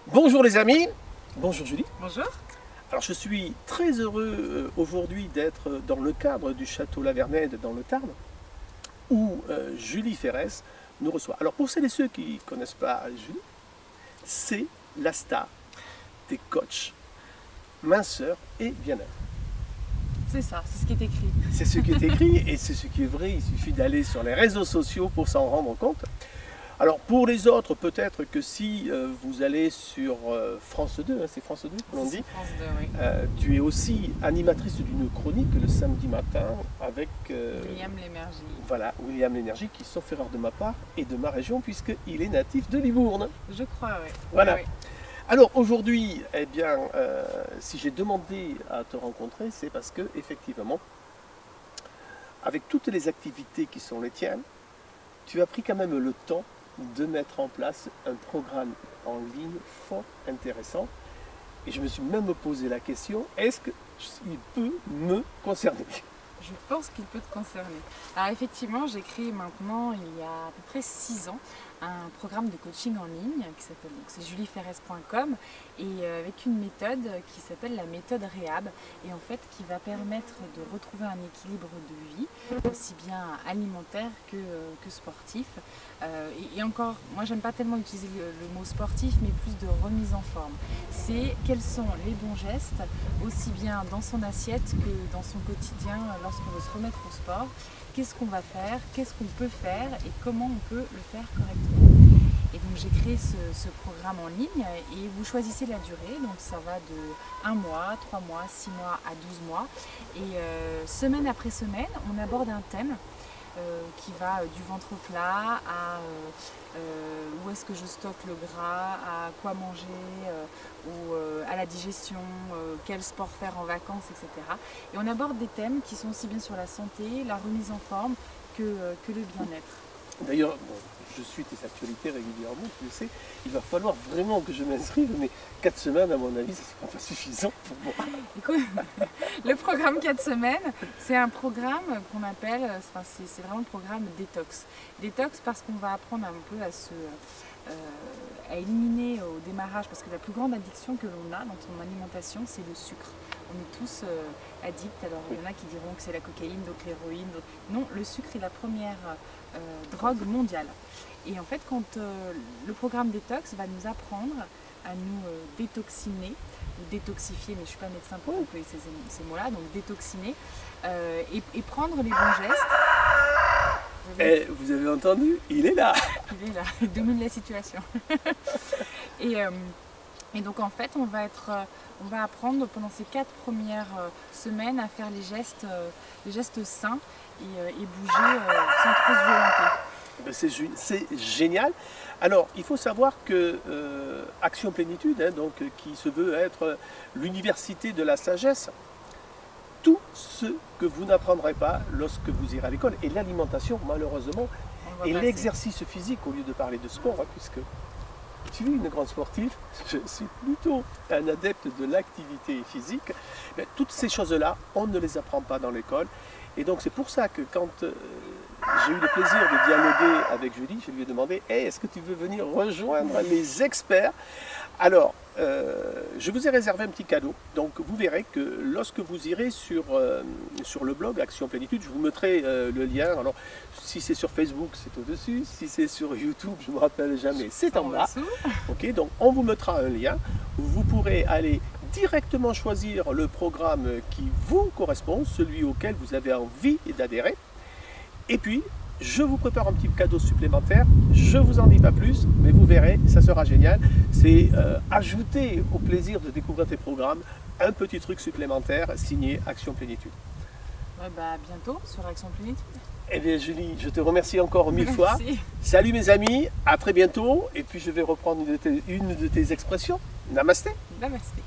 Bonjour les amis, bonjour Julie. Bonjour. Alors je suis très heureux aujourd'hui d'être dans le cadre du château La Vernède dans le Tarn, où Julie Ferrès nous reçoit. Alors pour celles et ceux qui ne connaissent pas Julie, c'est la star des coachs minceur et bien-être. C'est ça, c'est ce qui est écrit. C'est ce qui est écrit et c'est ce qui est vrai, il suffit d'aller sur les réseaux sociaux pour s'en rendre compte. Alors pour les autres, peut-être que si vous allez sur France 2, hein, c'est France 2 que l'on dit, France 2, oui. tu es aussi animatrice d'une chronique le samedi matin avec William Lémergie. voilà, William Lémergie, qui sauf erreur de ma part est de ma région puisqu'il est natif de Livourne. Je crois, oui. Voilà. Oui. Alors aujourd'hui, eh bien, si j'ai demandé à te rencontrer, c'est parce que effectivement, avec toutes les activités qui sont les tiennes, tu as pris quand même le temps de mettre en place un programme en ligne fort intéressant. Et je me suis même posé la question, est-ce qu'il peut me concerner? Je pense qu'il peut te concerner. Alors effectivement, j'ai créé maintenant, il y a à peu près 6 ans, un programme de coaching en ligne qui s'appelle, donc c'est julieferres.com, et avec une méthode qui s'appelle la méthode Réhab, et en fait qui va permettre de retrouver un équilibre de vie, aussi bien alimentaire que sportif. Et encore, moi j'aime pas tellement utiliser le mot sportif, mais plus de remise en forme. C'est quels sont les bons gestes, aussi bien dans son assiette que dans son quotidien lorsqu'on veut se remettre au sport. Qu'est-ce qu'on va faire, qu'est-ce qu'on peut faire et comment on peut le faire correctement. Et donc j'ai créé ce programme en ligne et vous choisissez la durée, donc ça va de 1 mois, 3 mois, 6 mois à 12 mois. Et semaine après semaine, on aborde un thème qui va du ventre plat à où est-ce que je stocke le gras, à quoi manger, à la digestion, quel sport faire en vacances, etc. Et on aborde des thèmes qui sont aussi bien sur la santé, la remise en forme que le bien-être. D'ailleurs, bon, je suis tes actualités régulièrement, tu le sais, il va falloir vraiment que je m'inscrive, mais 4 semaines, à mon avis, ça ne sera pas suffisant pour moi. Écoute, le programme 4 semaines, c'est un programme qu'on appelle, enfin, c'est vraiment le programme détox. Détox parce qu'on va apprendre un peu à éliminer au démarrage, parce que la plus grande addiction que l'on a dans son alimentation, c'est le sucre. On est tous addicts, alors il y en a qui diront que c'est la cocaïne, d'autres l'héroïne, d'autres... Non, le sucre est la première drogue mondiale. Et en fait, quand le programme détox va nous apprendre à nous détoxiner, ou détoxifier, mais je ne suis pas médecin pour employer ces mots-là, donc détoxiner, et prendre les bons gestes. Et vous avez entendu, il est là. Il est là, il domine la situation. Et donc en fait, on va apprendre pendant ces 4 premières semaines à faire les gestes sains et bouger sans trop se violenter. C'est génial. Alors, il faut savoir que Action Plénitude, hein, donc, qui se veut être l'université de la sagesse, tout ce que vous n'apprendrez pas lorsque vous irez à l'école, et l'alimentation, malheureusement, et l'exercice physique, au lieu de parler de sport, hein, puisque tu es une grande sportive, je suis plutôt un adepte de l'activité physique, mais toutes ces choses-là, on ne les apprend pas dans l'école. Et donc c'est pour ça que quand j'ai eu le plaisir de dialoguer avec Julie, je lui ai demandé hey, est-ce que tu veux venir rejoindre les experts? Alors, je vous ai réservé un petit cadeau. Donc vous verrez que lorsque vous irez sur le blog Action Plénitude, je vous mettrai le lien. Alors, si c'est sur Facebook, c'est au-dessus. Si c'est sur YouTube, je ne me rappelle jamais, c'est en bas. Ok, donc on vous mettra un lien où vous pourrez aller directement choisir le programme qui vous correspond, celui auquel vous avez envie d'adhérer. Et puis, je vous prépare un petit cadeau supplémentaire. Je ne vous en dis pas plus, mais vous verrez, ça sera génial. C'est ajouter au plaisir de découvrir tes programmes un petit truc supplémentaire signé Action Plénitude. Ouais, bah, à bientôt sur Action Plénitude. Eh bien Julie, je te remercie encore 1000 fois. Salut mes amis, à très bientôt. Et puis je vais reprendre une de tes expressions. Namasté. Namasté.